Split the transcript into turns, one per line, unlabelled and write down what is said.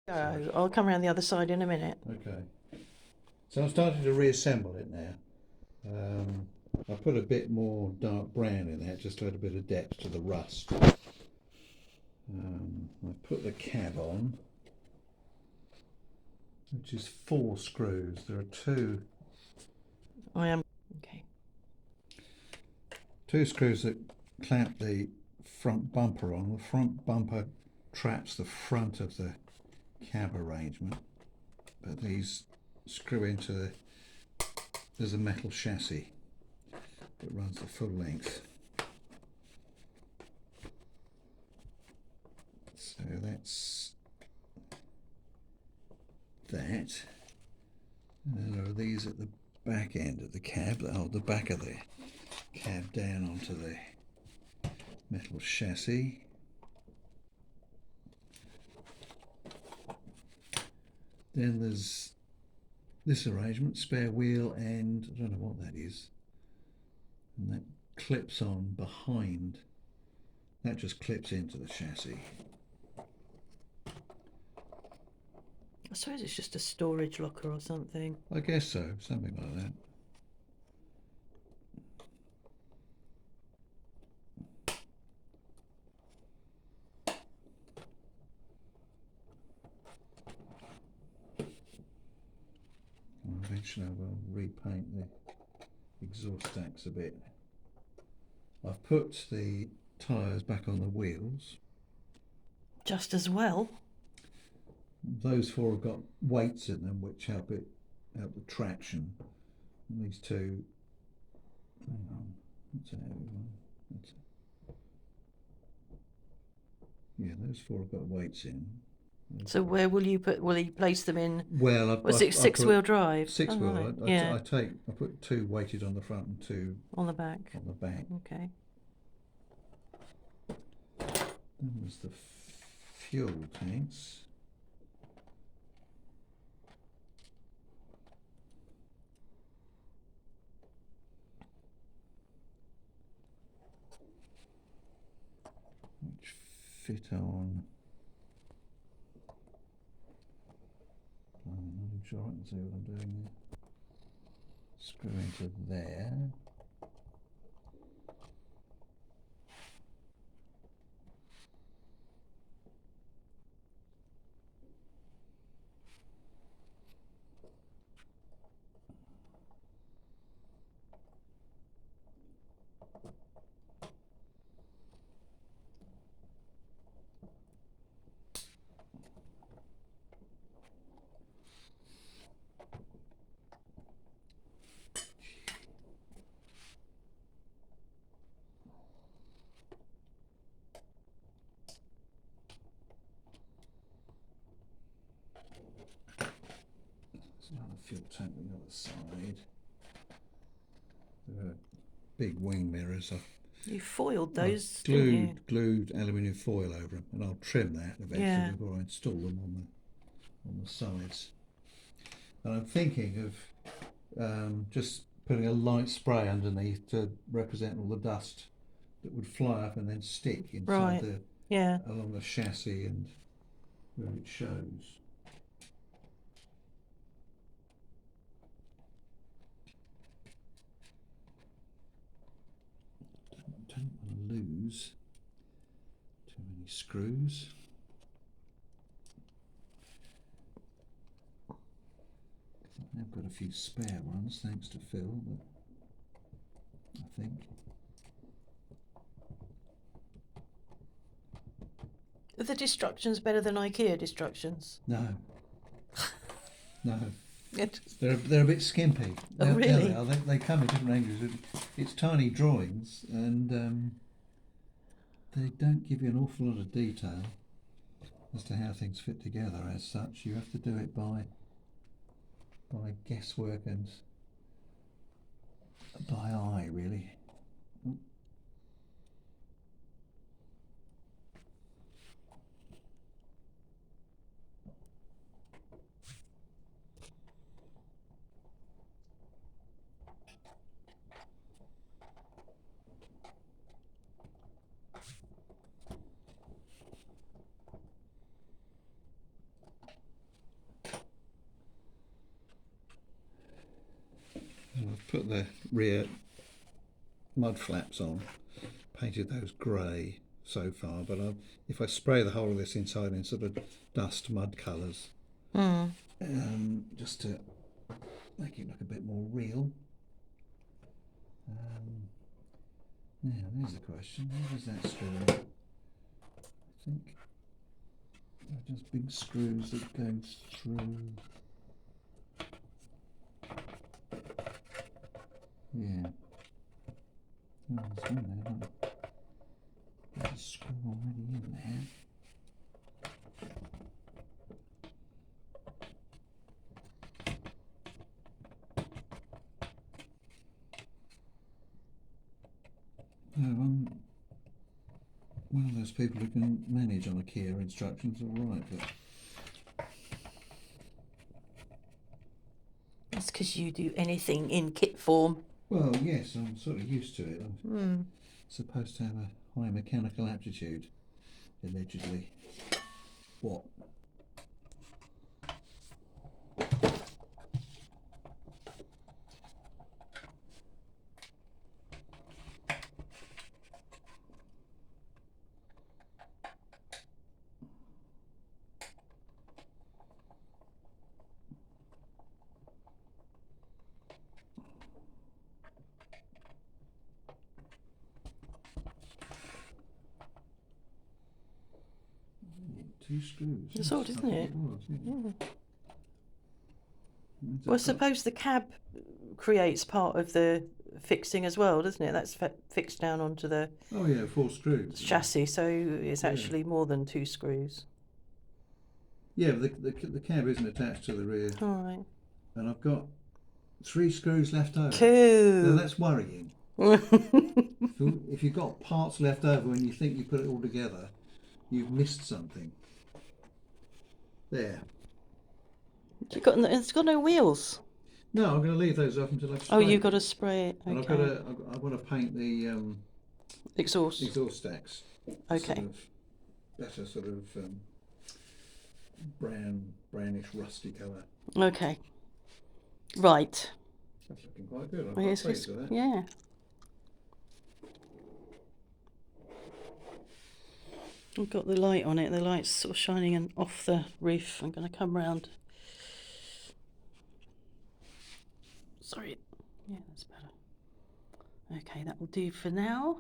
Go. I'll come around the other side in a minute.
Okay. So I'm starting to reassemble it now. I put a bit more dark brown in there just to add a bit of depth to the rust. I put the cab on, which is 4 screws. There are
I am. Okay.
2 screws that clamp the front bumper on. The front bumper traps the front of the cab arrangement, but these screw into there's a metal chassis that runs the full length. So that's that. And there are these at the back end of the cab that hold the back of the cab down onto the metal chassis. Then there's this arrangement, spare wheel, and I don't know what that is. And that clips on behind. That just clips into the chassis.
I suppose it's just a storage locker or something.
I guess so, something like that. Eventually I will repaint the exhaust stacks a bit. I've put the tyres back on the wheels.
Just as well.
Those 4 have got weights in them which help the traction. And these 2, hang on, that's a heavy one. Yeah, those 4 have got weights in.
So where will you put? Will you place them in?
Well,
Was it six-wheel drive?
6-wheel.
Right.
I put 2 weighted on the front and 2
on the back.
On the back.
Okay.
Then there's the fuel tanks. Which fit on. I'm not even sure I can see what I'm doing there. Screw into there. Another fuel tank on the other side. There are big wing mirrors.
You foiled those,
glued aluminium foil over them, and I'll trim that eventually before I install them on the sides. And I'm thinking of just putting a light spray underneath to represent all the dust that would fly up and then stick inside along the chassis and where it shows. Don't want to lose too many screws. I've got a few spare ones thanks to Phil, but I think.
Are the Destructions better than IKEA Destructions?
No. No.
It,
They're a bit skimpy.
Oh, really?
They come in different ranges. It's tiny drawings, and they don't give you an awful lot of detail as to how things fit together. As such, you have to do it by guesswork and by eye, really. put the rear mud flaps on, painted those grey so far, but if I spray the whole of this inside in sort of dust mud colours, just to make it look a bit more real. Now there's the question, where does that screw in? I think they're just big screws that go through. Yeah. Oh, there's one there, look. There's a screw already in there. No, I'm one of those people who can manage on IKEA instructions all right, but
That's because you do anything in kit form.
well, yes, I'm sort of used to it. I'm supposed to have a high mechanical aptitude, allegedly. What? Two screws.
It's odd, isn't it?
Was,
Well, I suppose the cab creates part of the fixing as well, doesn't it? That's fixed down onto the
oh yeah, 4 screws.
chassis, so it's actually more than 2 screws.
Yeah, but the cab isn't attached to the rear.
All right.
And I've got 3 screws left over.
Cool.
Now that's worrying. If you've got parts left over and you think you put it all together, you've missed something. There.
It's got no wheels.
No, I'm going to leave those off until I've sprayed.
Oh, you've got to spray it.
And
Okay.
I want to paint the
Exhaust
stacks.
Okay.
Sort of better sort of brownish rusty colour.
Okay. Right.
That's looking quite good. I'm
Well,
quite pleased with that.
yeah. I've got the light on it. The light's sort of shining off the roof. I'm going to come round. Sorry. Yeah, that's better. Okay, that will do for now.